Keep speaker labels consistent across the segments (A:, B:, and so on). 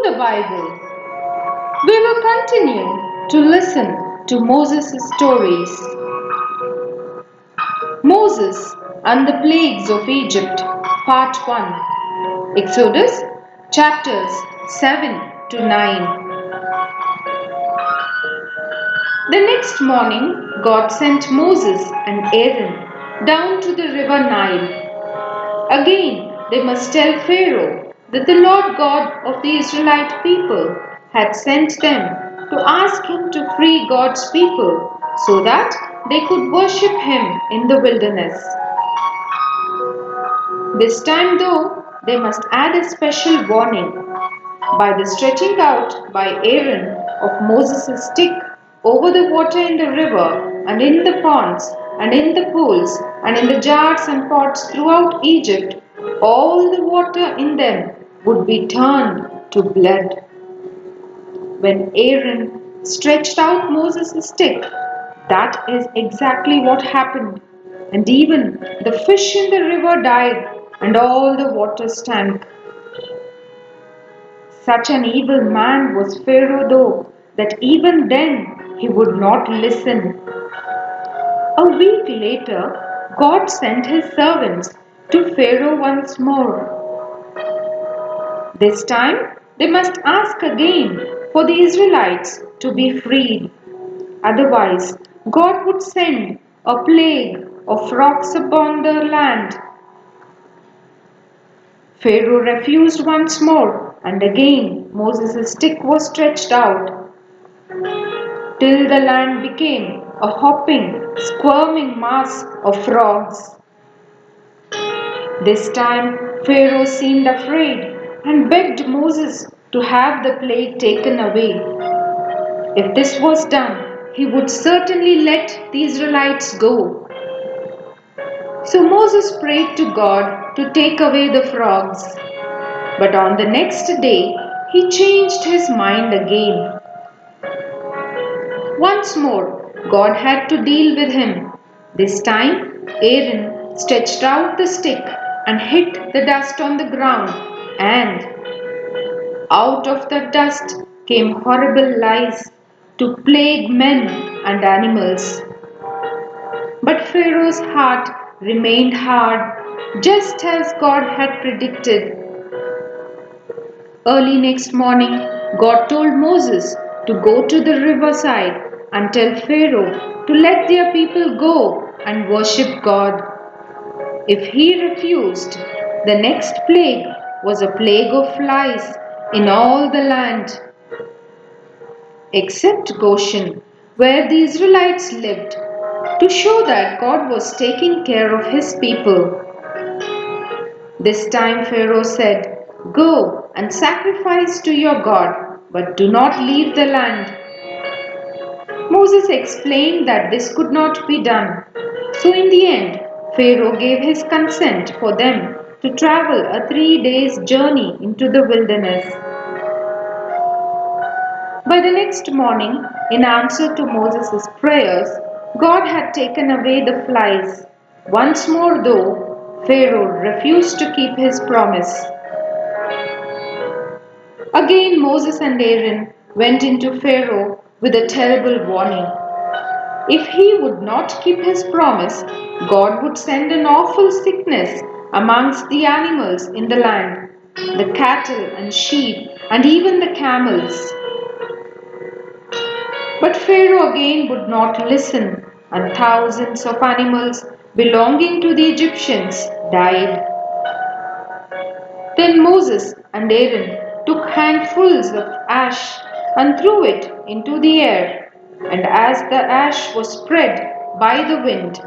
A: the Bible. We will continue to listen to Moses' stories. Moses and the Plagues of Egypt, Part 1. Exodus chapters 7 to 9. The next morning, God sent Moses and Aaron down to the river Nile. Again, they must tell Pharaoh that the Lord God of the Israelite people had sent them to ask him to free God's people so that they could worship him in the wilderness. This time, though, they must add a special warning. By the stretching out by Aaron of Moses' stick over the water in the river and in the ponds and in the pools and in the jars and pots throughout Egypt, all the water in them would be turned to blood. When Aaron stretched out Moses' stick, that is exactly what happened. And even the fish in the river died and all the water stank. Such an evil man was Pharaoh, though, that even then he would not listen. A week later, God sent his servants to Pharaoh once more. This time, they must ask again for the Israelites to be freed. Otherwise, God would send a plague of frogs upon the land. Pharaoh refused once more, and again Moses' stick was stretched out, till the land became a hopping, squirming mass of frogs. This time Pharaoh seemed afraid and begged Moses to have the plague taken away. If this was done, he would certainly let the Israelites go. So Moses prayed to God to take away the frogs. But on the next day, he changed his mind again. Once more, God had to deal with him. This time, Aaron stretched out the stick and hit the dust on the ground, and out of the dust came horrible lice to plague men and animals. But Pharaoh's heart remained hard, just as God had predicted. Early next morning, God told Moses to go to the riverside and tell Pharaoh to let their people go and worship God. If he refused, the next plague was a plague of lice in all the land, except Goshen, where the Israelites lived, to show that God was taking care of his people. This time Pharaoh said, "Go and sacrifice to your God, but do not leave the land." Moses explained that this could not be done. So in the end, Pharaoh gave his consent for them to travel a 3 days journey into the wilderness. By the next morning, in answer to Moses' prayers, God had taken away the flies. Once more, though, Pharaoh refused to keep his promise. Again Moses and Aaron went into Pharaoh with a terrible warning. If he would not keep his promise, God would send an awful sickness amongst the animals in the land, the cattle and sheep and even the camels. But Pharaoh again would not listen, and thousands of animals belonging to the Egyptians died. Then Moses and Aaron took handfuls of ash and threw it into the air, and as the ash was spread by the wind,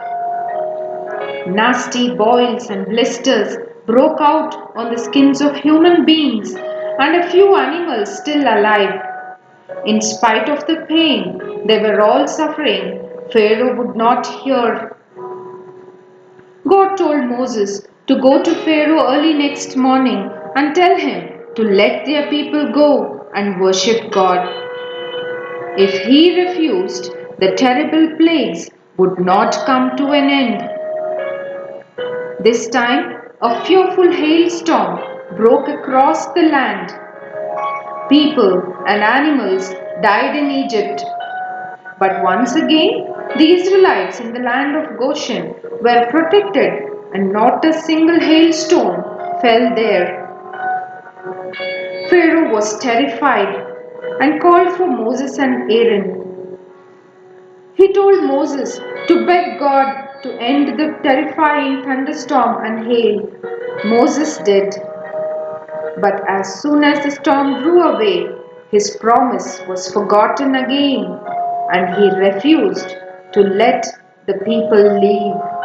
A: nasty boils and blisters broke out on the skins of human beings and a few animals still alive. In spite of the pain they were all suffering, Pharaoh would not hear. God told Moses to go to Pharaoh early next morning and tell him to let their people go and worship God. If he refused, the terrible plagues would not come to an end. This time, a fearful hailstorm broke across the land. People and animals died in Egypt. But once again, the Israelites in the land of Goshen were protected and not a single hailstone fell there. Pharaoh was terrified and called for Moses and Aaron. He told Moses to beg God to end the terrifying thunderstorm and hail. Moses did. But as soon as the storm drew away, his promise was forgotten again, and he refused to let the people leave.